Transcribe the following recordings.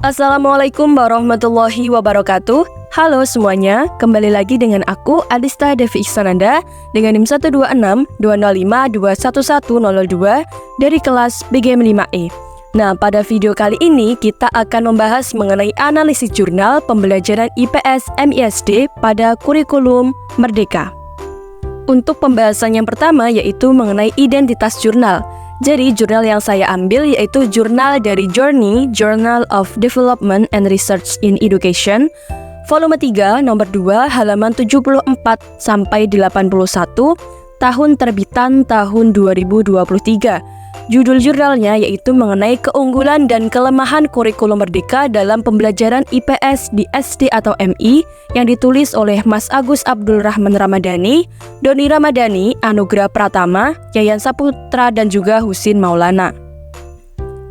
Assalamualaikum warahmatullahi wabarakatuh. Halo semuanya, kembali lagi dengan aku Adista Devi Iksananda dengan NIM 126-205-211-002 dari kelas BGM 5E. Nah, pada video kali ini kita akan membahas mengenai analisis jurnal pembelajaran IPS MISD pada kurikulum Merdeka. Untuk pembahasan yang pertama yaitu mengenai identitas jurnal. Jadi jurnal yang saya ambil yaitu jurnal dari Journey, Journal of Development and Research in Education, volume 3, nomor 2, halaman 74 sampai 81, tahun terbitan tahun 2023. Judul jurnalnya yaitu mengenai keunggulan dan kelemahan kurikulum Merdeka dalam pembelajaran IPS di SD atau MI yang ditulis oleh Mas Agus Abdul Rahman Ramadhani, Doni Ramadhani, Anugrah Pratama, Yayan Saputra, dan juga Husin Maulana.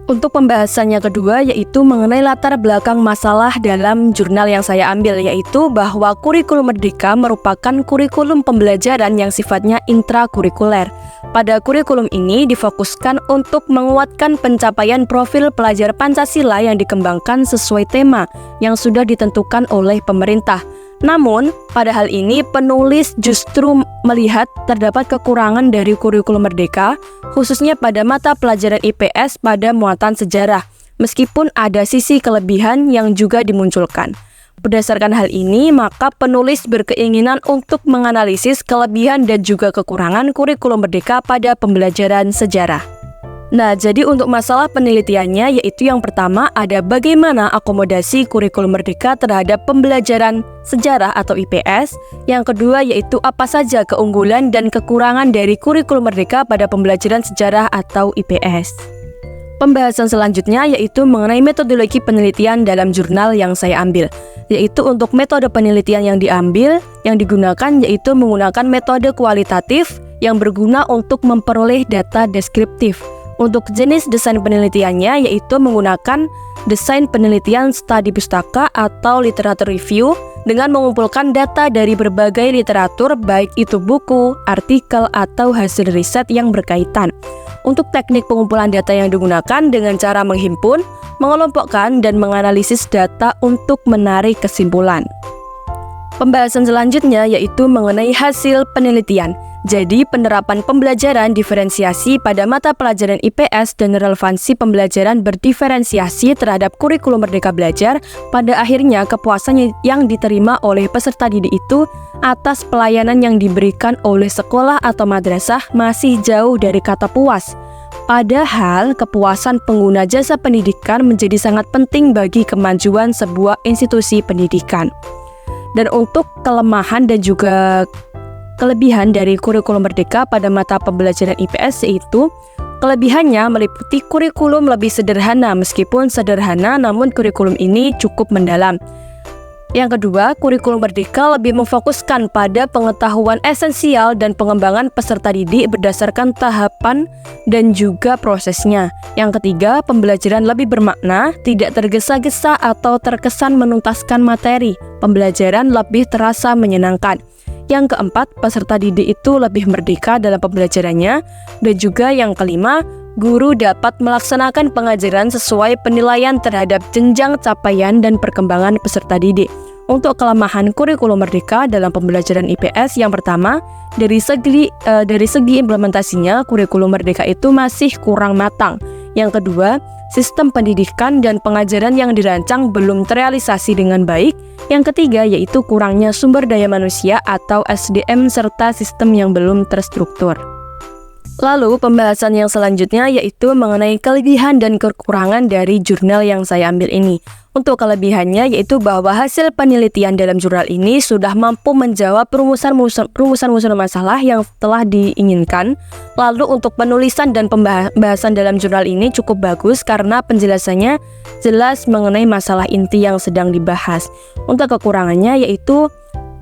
Untuk pembahasan yang kedua yaitu mengenai latar belakang masalah dalam jurnal yang saya ambil, yaitu bahwa kurikulum Merdeka merupakan kurikulum pembelajaran yang sifatnya intrakurikuler. Pada kurikulum ini difokuskan untuk menguatkan pencapaian profil pelajar Pancasila yang dikembangkan sesuai tema yang sudah ditentukan oleh pemerintah. Namun, pada hal ini penulis justru melihat terdapat kekurangan dari kurikulum Merdeka, khususnya pada mata pelajaran IPS pada muatan sejarah, meskipun ada sisi kelebihan yang juga dimunculkan. Berdasarkan hal ini, maka penulis berkeinginan untuk menganalisis kelebihan dan juga kekurangan kurikulum Merdeka pada pembelajaran sejarah. Nah, jadi untuk masalah penelitiannya yaitu yang pertama ada bagaimana akomodasi kurikulum Merdeka terhadap pembelajaran sejarah atau IPS. Yang kedua yaitu apa saja keunggulan dan kekurangan dari kurikulum Merdeka pada pembelajaran sejarah atau IPS. Pembahasan selanjutnya yaitu mengenai metodologi penelitian dalam jurnal yang saya ambil. Yaitu untuk metode penelitian yang digunakan yaitu menggunakan metode kualitatif yang berguna untuk memperoleh data deskriptif. Untuk jenis desain penelitiannya yaitu menggunakan desain penelitian studi pustaka atau literatur review dengan mengumpulkan data dari berbagai literatur baik itu buku, artikel, atau hasil riset yang berkaitan. Untuk teknik pengumpulan data yang digunakan dengan cara menghimpun, mengelompokkan, dan menganalisis data untuk menarik kesimpulan. Pembahasan selanjutnya yaitu mengenai hasil penelitian. Jadi, penerapan pembelajaran diferensiasi pada mata pelajaran IPS dan relevansi pembelajaran berdiferensiasi terhadap kurikulum Merdeka Belajar, pada akhirnya kepuasan yang diterima oleh peserta didik itu atas pelayanan yang diberikan oleh sekolah atau madrasah masih jauh dari kata puas. Padahal kepuasan pengguna jasa pendidikan menjadi sangat penting bagi kemajuan sebuah institusi pendidikan. Dan untuk kelemahan dan juga kelebihan dari kurikulum Merdeka pada mata pembelajaran IPS yaitu kelebihannya meliputi kurikulum lebih sederhana, meskipun sederhana namun kurikulum ini cukup mendalam. Yang kedua, kurikulum Merdeka lebih memfokuskan pada pengetahuan esensial dan pengembangan peserta didik berdasarkan tahapan dan juga prosesnya. Yang ketiga, pembelajaran lebih bermakna, tidak tergesa-gesa atau terkesan menuntaskan materi. Pembelajaran lebih terasa menyenangkan. Yang keempat, peserta didik itu lebih merdeka dalam pembelajarannya. Dan juga yang kelima, guru dapat melaksanakan pengajaran sesuai penilaian terhadap jenjang capaian dan perkembangan peserta didik. Untuk kelemahan kurikulum Merdeka dalam pembelajaran IPS, yang pertama, dari segi implementasinya, kurikulum Merdeka itu masih kurang matang. Yang kedua, sistem pendidikan dan pengajaran yang dirancang belum terrealisasi dengan baik. Yang ketiga, yaitu kurangnya sumber daya manusia atau SDM serta sistem yang belum terstruktur. Lalu, pembahasan yang selanjutnya yaitu mengenai kelebihan dan kekurangan dari jurnal yang saya ambil ini. Untuk kelebihannya yaitu bahwa hasil penelitian dalam jurnal ini sudah mampu menjawab rumusan masalah yang telah diinginkan. Lalu untuk penulisan dan pembahasan dalam jurnal ini cukup bagus karena penjelasannya jelas mengenai masalah inti yang sedang dibahas. Untuk kekurangannya yaitu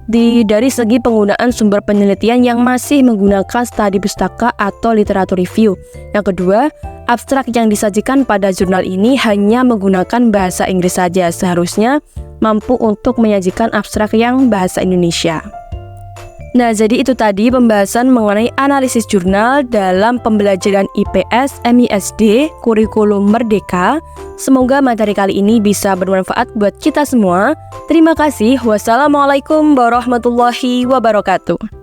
dari segi penggunaan sumber penelitian yang masih menggunakan studi pustaka atau literatur review. Yang kedua, abstrak yang disajikan pada jurnal ini hanya menggunakan bahasa Inggris saja, seharusnya mampu untuk menyajikan abstrak yang bahasa Indonesia. Nah, jadi itu tadi pembahasan mengenai analisis jurnal dalam pembelajaran IPS MISD Kurikulum Merdeka. Semoga materi kali ini bisa bermanfaat buat kita semua. Terima kasih. Wassalamualaikum warahmatullahi wabarakatuh.